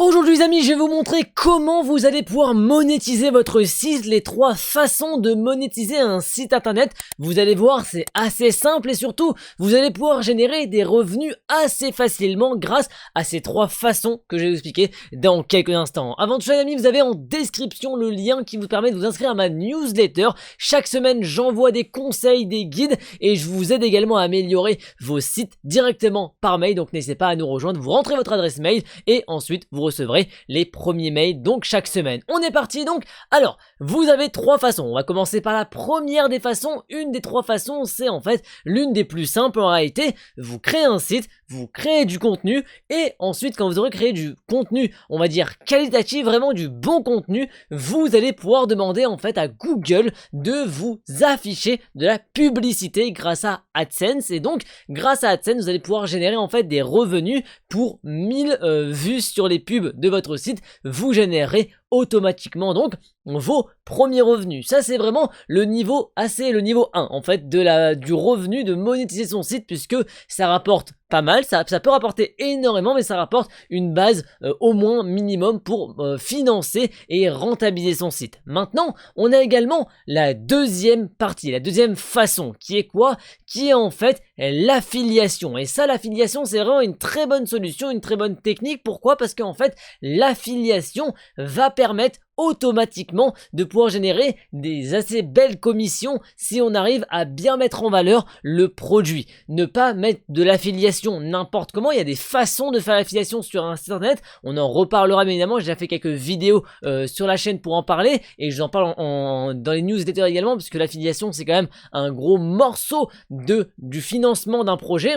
Aujourd'hui les amis, je vais vous montrer comment vous allez pouvoir monétiser votre site, les 3 façons de monétiser un site internet. Vous allez voir, c'est assez simple et surtout, vous allez pouvoir générer des revenus assez facilement grâce à ces 3 façons que je vais vous expliquer dans quelques instants. Avant tout ça les amis, vous avez en description le lien qui vous permet de vous inscrire à ma newsletter. Chaque semaine, j'envoie des conseils, des guides et je vous aide également à améliorer vos sites directement par mail. Donc n'hésitez pas à nous rejoindre, vous rentrez votre adresse mail et ensuite vous recevrez les premiers mails donc chaque semaine. On est parti donc. Alors, vous avez 3 façons. On va commencer par la première des façons. Une des 3 façons, c'est en fait l'une des plus simples en réalité. Vous créez un site, vous créez du contenu et ensuite quand vous aurez créé du contenu, on va dire qualitatif, vraiment du bon contenu, vous allez pouvoir demander en fait à Google de vous afficher de la publicité grâce à AdSense. Et donc, grâce à AdSense, vous allez pouvoir générer en fait des revenus pour 1000 vues sur les pubs de votre site. Vous générez automatiquement donc vos premiers revenus. Ça c'est vraiment le niveau le niveau 1 en fait du revenu de monétiser son site, puisque ça rapporte pas mal, ça peut rapporter énormément, mais ça rapporte une base au moins minimum pour financer et rentabiliser son site. Maintenant, on a également la deuxième partie, la deuxième façon, qui est quoi? Qui est en fait l'affiliation. Et ça, l'affiliation, c'est vraiment une très bonne solution, une très bonne technique. Pourquoi? Parce qu'en fait, l'affiliation va permettre automatiquement de pouvoir générer des assez belles commissions si on arrive à bien mettre en valeur le produit. Ne pas mettre de l'affiliation n'importe comment. Il y a des façons de faire l'affiliation sur un site internet. On en reparlera bien évidemment. J'ai déjà fait quelques vidéos sur la chaîne pour en parler et je vous en parle dans les newsletters également, puisque l'affiliation c'est quand même un gros morceau du financement d'un projet.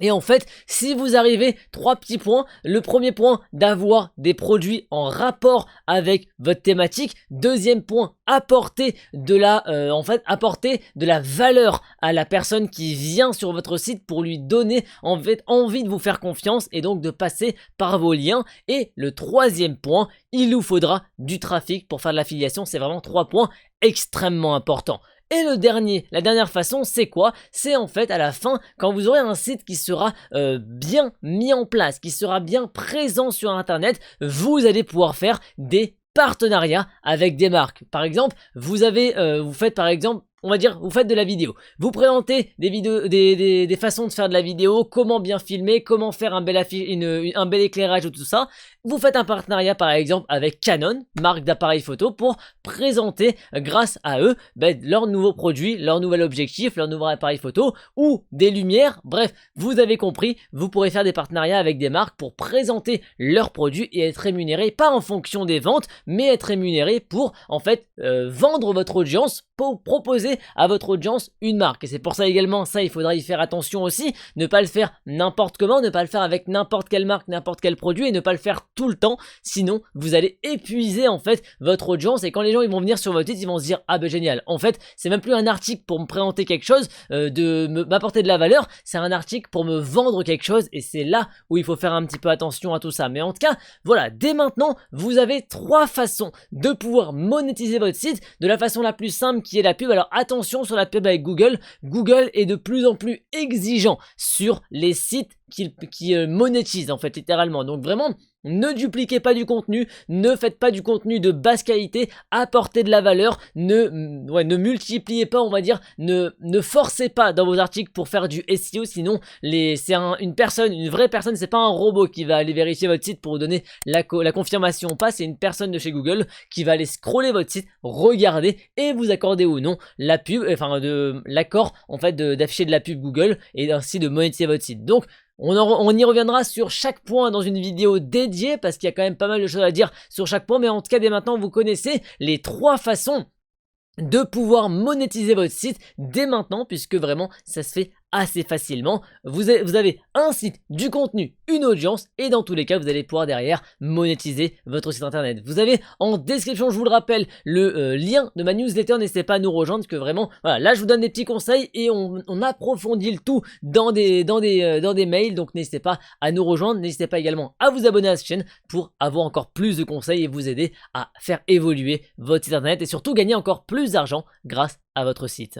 Et en fait, si vous arrivez, 3 petits points. Le premier point, d'avoir des produits en rapport avec votre thématique. Deuxième point, apporter de la valeur à la personne qui vient sur votre site pour lui donner en fait envie de vous faire confiance et donc de passer par vos liens. Et le troisième point, il vous faudra du trafic pour faire de l'affiliation. C'est vraiment 3 points extrêmement importants. Et la dernière façon, c'est quoi? C'est en fait à la fin, quand vous aurez un site qui sera bien mis en place, qui sera bien présent sur internet, vous allez pouvoir faire des partenariats avec des marques. Par exemple, vous faites par exemple, on va dire, vous faites de la vidéo. Vous présentez des façons de faire de la vidéo, comment bien filmer, comment faire un bel éclairage ou tout ça. Vous faites un partenariat par exemple avec Canon, marque d'appareil photo, pour présenter grâce à eux leurs nouveaux produits, leur nouvel objectif, leur nouveau appareil photo ou des lumières. Bref, vous avez compris, vous pourrez faire des partenariats avec des marques pour présenter leurs produits et être rémunéré pas en fonction des ventes, mais être rémunéré pour en fait vendre votre audience, pour proposer à votre audience une marque. Et c'est pour ça également, ça il faudra y faire attention aussi, ne pas le faire n'importe comment, ne pas le faire avec n'importe quelle marque, n'importe quel produit, et ne pas le faire tout le temps, sinon vous allez épuiser en fait votre audience. Et quand les gens ils vont venir sur votre site, ils vont se dire ah ben génial, en fait c'est même plus un article pour me présenter quelque chose, m'apporter de la valeur, c'est un article pour me vendre quelque chose. Et c'est là où il faut faire un petit peu attention à tout ça. Mais en tout cas, voilà, dès maintenant vous avez 3 façons de pouvoir monétiser votre site. De la façon la plus simple qui est la pub. Alors attention sur la pub avec Google. Google est de plus en plus exigeant sur les sites qui monétisent en fait littéralement. Donc vraiment, ne dupliquez pas du contenu, ne faites pas du contenu de basse qualité, apportez de la valeur, ne multipliez pas, on va dire, ne forcez pas dans vos articles pour faire du SEO, sinon c'est une vraie personne, c'est pas un robot qui va aller vérifier votre site pour vous donner la confirmation ou pas, c'est une personne de chez Google qui va aller scroller votre site, regarder et vous accorder ou non la pub, l'accord en fait d'afficher de la pub Google et ainsi de monétiser votre site. Donc on y reviendra sur chaque point dans une vidéo dédiée, parce qu'il y a quand même pas mal de choses à dire sur chaque point. Mais en tout cas, dès maintenant, vous connaissez les 3 façons de pouvoir monétiser votre site dès maintenant, puisque vraiment ça se fait assez facilement. Vous avez un site, du contenu, une audience, et dans tous les cas vous allez pouvoir derrière monétiser votre site internet. Vous avez en description, je vous le rappelle, le lien de ma newsletter. N'hésitez pas à nous rejoindre, parce que vraiment voilà, là je vous donne des petits conseils et on approfondit le tout dans des mails. Donc n'hésitez pas à nous rejoindre, n'hésitez pas également à vous abonner à cette chaîne pour avoir encore plus de conseils et vous aider à faire évoluer votre site internet et surtout gagner encore plus d'argent grâce à votre site.